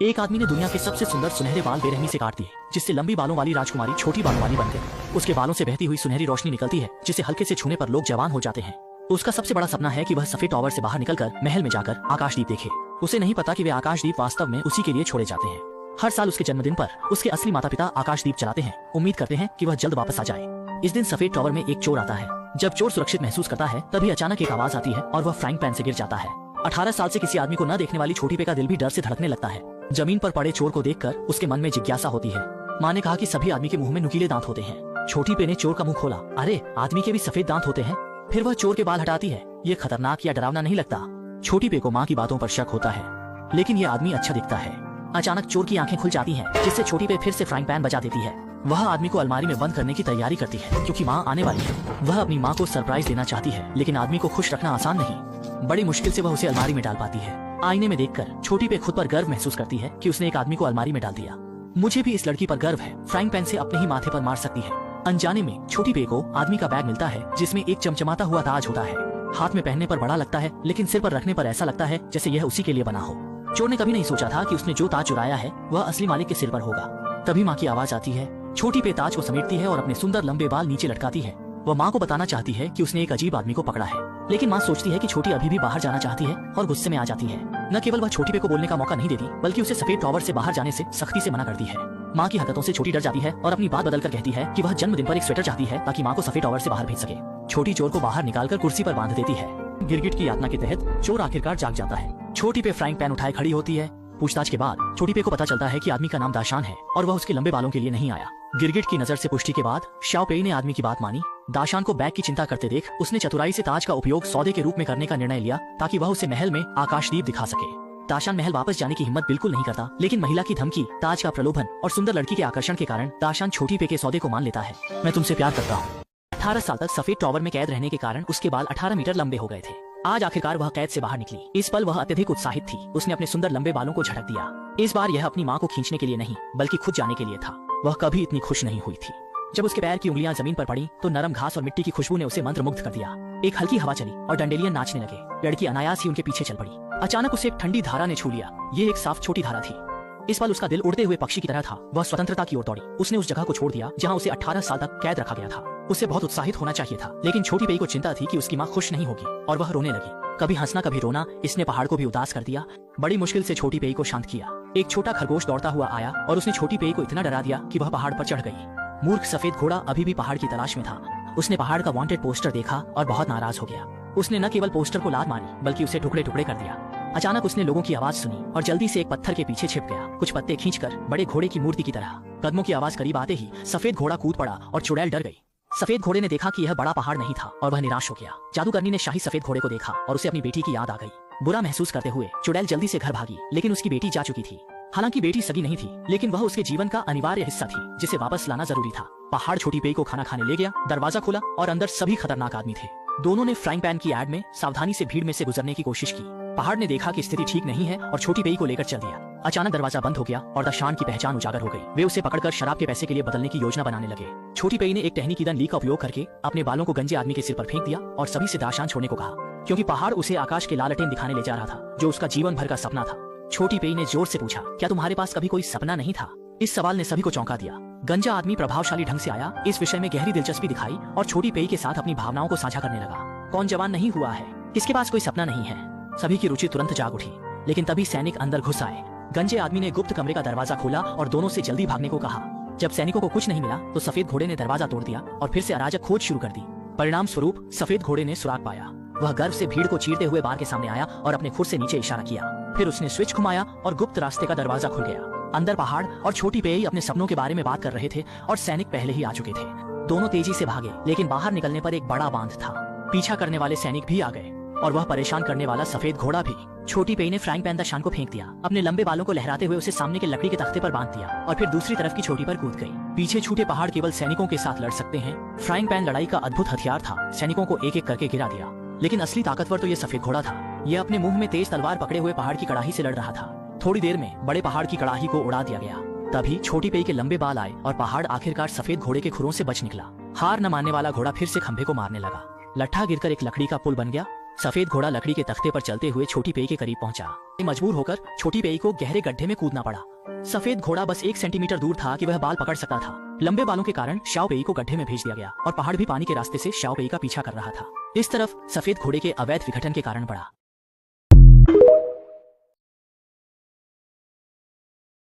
एक आदमी ने दुनिया के सबसे सुंदर सुनहरे बाल बेरहमी से काट दिए, जिससे लंबी बालों वाली राजकुमारी छोटी बालों वाली बन गई। उसके बालों से बहती हुई सुनहरी रोशनी निकलती है, जिसे हल्के से छूने पर लोग जवान हो जाते हैं। उसका सबसे बड़ा सपना है कि वह सफेद टॉवर से बाहर निकलकर महल में जाकर आकाशदीप देखे। उसे नहीं पता कि वे आकाशदीप वास्तव में उसी के लिए छोड़े जाते हैं। हर साल उसके जन्मदिन पर उसके असली माता पिता आकाशदीप जलाते हैं, उम्मीद करते हैं कि वह जल्द वापस आ जाए। इस दिन सफेद टॉवर में एक चोर आता है। जब चोर सुरक्षित महसूस करता है, तभी अचानक एक आवाज आती है और वह फ्राइंग पैन से गिर जाता है। 18 साल से किसी आदमी को न देखने वाली छोटी पे का दिल भी डर से धड़कने लगता है। जमीन पर पड़े चोर को देखकर उसके मन में जिज्ञासा होती है। माँ ने कहा कि सभी आदमी के मुंह में नुकीले दांत होते हैं। छोटी पे ने चोर का मुंह खोला। अरे, आदमी के भी सफेद दांत होते हैं। फिर वह चोर के बाल हटाती है। ये खतरनाक या डरावना नहीं लगता? छोटी पे को माँ की बातों पर शक होता है, लेकिन ये आदमी अच्छा दिखता है। अचानक चोर की आंखें खुल जाती हैं, जिससे छोटी पे फिर से फ्राइंग पैन बजा देती है। वह आदमी को अलमारी में बंद करने की तैयारी करती है, क्योंकि माँ आने वाली है। वह अपनी माँ को सरप्राइज देना चाहती है, लेकिन आदमी को खुश रखना आसान नहीं। बड़ी मुश्किल से वह उसे अलमारी में डाल पाती है। आईने में देखकर छोटी पे खुद पर गर्व महसूस करती है कि उसने एक आदमी को अलमारी में डाल दिया। मुझे भी इस लड़की पर गर्व है। फ्राइंग पैन से अपने ही माथे पर मार सकती है। अनजाने में छोटी पे को आदमी का बैग मिलता है, जिसमें एक चमचमाता हुआ ताज होता है। हाथ में पहनने पर बड़ा लगता है, लेकिन सिर पर रखने पर ऐसा लगता है जैसे यह उसी के लिए बना हो। चोर ने कभी नहीं सोचा था कि उसने जो ताज चुराया है वह असली मालिक के सिर पर होगा। तभी माँ की आवाज आती है। छोटी पे ताज को समेटती है और अपने सुंदर लंबे बाल नीचे लटकाती है। वह माँ को बताना चाहती है कि उसने एक अजीब आदमी को पकड़ा है, लेकिन माँ सोचती है कि छोटी अभी भी बाहर जाना चाहती है और गुस्से में आ जाती है। न केवल वह छोटी पे को बोलने का मौका नहीं देती, बल्कि उसे सफेद टॉवर से बाहर जाने से सख्ती से मना करती है। माँ की हरकतों से छोटी डर जाती है और अपनी बात बदलकर कहती है कि वह जन्मदिन पर एक स्वेटर चाहती है, ताकि माँ को सफेद टॉवर से बाहर भेज सके। छोटी चोर को बाहर निकालकर कुर्सी पर बांध देती है। गिरगिट की यातना के तहत चोर आखिरकार जाग जाता है। छोटी पे फ्राइंग पैन उठाए खड़ी होती है। पूछताछ के बाद छोटी पे को पता चलता है कि आदमी का नाम दाशान है और वह उसके लंबे बालों के लिए नहीं आया। गिरगिट की नजर से पुष्टि के बाद शाओ पेई ने आदमी की बात मानी। दाशान को बैग की चिंता करते देख उसने चतुराई से ताज का उपयोग सौदे के रूप में करने का निर्णय लिया, ताकि वह उसे महल में आकाशदीप दिखा सके। दाशान महल वापस जाने की हिम्मत बिल्कुल नहीं करता, लेकिन महिला की धमकी, ताज का प्रलोभन और सुंदर लड़की के आकर्षण के कारण दाशान छोटी पे के सौदे को मान लेता है। मैं तुमसे प्यार करता हूँ। 18 साल तक सफेद टॉवर में कैद रहने के कारण उसके बाल 18 मीटर लंबे हो गए थे। आज आखिरकार वह कैद से बाहर निकली। इस पल वह अत्यधिक उत्साहित थी। उसने अपने सुंदर लंबे बालों को झटक दिया। इस बार यह अपनी माँ को खींचने के लिए नहीं, बल्कि खुद जाने के लिए था। वह कभी इतनी खुश नहीं हुई थी। जब उसके पैर की उंगलियां जमीन पर पड़ी, तो नरम घास और मिट्टी की खुशबू ने उसे मंत्रमुग्ध कर दिया। एक हल्की हवा चली और डंडेलियन नाचने लगे। लड़की अनायास ही उनके पीछे चल पड़ी। अचानक उसे एक ठंडी धारा ने छू लिया। ये एक साफ छोटी धारा थी। इस पल उसका दिल उड़ते हुए पक्षी की तरह था। वह स्वतंत्रता की ओर दौड़ी। उसने उस जगह को छोड़ दिया जहाँ उसे 18 साल तक कैद रखा गया था। उसे बहुत उत्साहित होना चाहिए था, लेकिन छोटी पेई को चिंता थी कि उसकी माँ खुश नहीं होगी, और वह रोने लगी। कभी हंसना कभी रोना, इसने पहाड़ को भी उदास कर दिया। बड़ी मुश्किल से छोटी पेई को शांत किया। एक छोटा खरगोश दौड़ता हुआ आया और उसने छोटी पेई को इतना डरा दिया कि वह पहाड़ पर चढ़ गई। मूर्ख सफेद घोड़ा अभी भी पहाड़ की तलाश में था। उसने पहाड़ का वांटेड पोस्टर देखा और बहुत नाराज हो गया। उसने न केवल पोस्टर को लात मारी, बल्कि उसे टुकड़े टुकड़े कर दिया। अचानक उसने लोगों की आवाज सुनी और जल्दी से एक पत्थर के पीछे छिप गया, कुछ पत्ते खींचकर बड़े घोड़े की मूर्ति की तरह। कदमों की आवाज करीब आते ही सफेद घोड़ा कूद पड़ा और चुड़ैल डर गई। सफेद घोड़े ने देखा कि यह बड़ा पहाड़ नहीं था और वह निराश हो गया। जादूगरनी ने शाही सफेद घोड़े को देखा और उसे अपनी बेटी की याद आ गई। बुरा महसूस करते हुए चुड़ैल जल्दी से घर भागी, लेकिन उसकी बेटी जा चुकी थी। हालांकि बेटी सगी नहीं थी, लेकिन वह उसके जीवन का अनिवार्य हिस्सा थी, जिसे वापस लाना जरूरी था। पहाड़ छोटी पेई को खाना खाने ले गया। दरवाजा खुला और अंदर सभी खतरनाक आदमी थे। दोनों ने फ्राइंग पैन की एड में सावधानी से भीड़ में से गुजरने की कोशिश की। पहाड़ ने देखा कि स्थिति ठीक नहीं है और छोटी पेई को लेकर चल दिया। अचानक दरवाजा बंद हो गया और दाशान की पहचान उजागर हो गई। वे उसे पकड़कर शराब के पैसे के लिए बदलने की योजना बनाने लगे। छोटी पेई ने एक टहनी की ली का उपयोग करके अपने बालों को गंजे आदमी के सिर पर फेंक दिया और सभी से दाशान छोड़ने को कहा, क्योंकि पहाड़ उसे आकाश के लालटेन दिखाने ले जा रहा था, जो उसका जीवन भर का सपना था। छोटी पेई ने जोर से पूछा, क्या तुम्हारे पास कभी कोई सपना नहीं था? इस सवाल ने सभी को चौंका दिया। गंजा आदमी प्रभावशाली ढंग से आया, इस विषय में गहरी दिलचस्पी दिखाई और छोटी पेई के साथ अपनी भावनाओं को साझा करने लगा। कौन जवान नहीं हुआ है? किसके पास कोई सपना नहीं है? सभी की रुचि तुरंत जाग उठी, लेकिन तभी सैनिक अंदर घुस आए। गंजे आदमी ने गुप्त कमरे का दरवाजा खोला और दोनों से जल्दी भागने को कहा। जब सैनिकों को कुछ नहीं मिला, तो सफेद घोड़े ने दरवाजा तोड़ दिया और फिर से अराजक खोज शुरू कर दी। परिणाम स्वरूप सफेद घोड़े ने सुराग पाया। वह गर्व से भीड़ को चीरते हुए बार के सामने आया और अपने खुर से नीचे इशारा किया। फिर उसने स्विच घुमाया और गुप्त रास्ते का दरवाजा खुल गया। अंदर पहाड़ और छोटी पेई अपने सपनों के बारे में बात कर रहे थे और सैनिक पहले ही आ चुके थे। दोनों तेजी से भागे, लेकिन बाहर निकलने पर एक बड़ा बांध था। पीछा करने वाले सैनिक भी आ गए और वह परेशान करने वाला सफेद घोड़ा भी। छोटी पेई ने फ्राइंग पैन दाशान को फेंक दिया। अपने लंबे बालों को लहराते हुए उसे सामने के लकड़ी के तख्ते पर बांध दिया और फिर दूसरी तरफ की छोटी पर कूद गई। पीछे छूटे पहाड़ केवल सैनिकों के साथ लड़ सकते हैं। फ्राइंग पैन लड़ाई का अद्भुत हथियार था। सैनिकों को एक एक करके गिरा दिया, लेकिन असली ताकतवर तो ये सफेद घोड़ा था। यह अपने मुंह में तेज तलवार पकड़े हुए पहाड़ की कड़ाही से लड़ रहा था। थोड़ी देर में बड़े पहाड़ की कड़ाही को उड़ा दिया गया। तभी छोटी पेई के लंबे बाल आए और पहाड़ आखिरकार सफेद घोड़े के खुरों से बच निकला। हार न मानने वाला घोड़ा फिर से खंभे को मारने लगा। लट्ठा गिरकर एक लकड़ी का पुल बन गया। सफेद घोड़ा लकड़ी के तख्ते पर चलते हुए छोटी पेई के करीब पहुंचा। मजबूर होकर छोटी पेई को गहरे गड्ढे में कूदना पड़ा। सफेद घोड़ा बस 1 सेंटीमीटर दूर था कि वह बाल पकड़ सकता था। लंबे बालों के कारण शाओ पेई को गड्ढे में भेज दिया गया और पहाड़ भी पानी के रास्ते से शाओ पेई का पीछा कर रहा था। इस तरफ सफेद घोड़े के अवैध विघटन के कारण बढ़ा।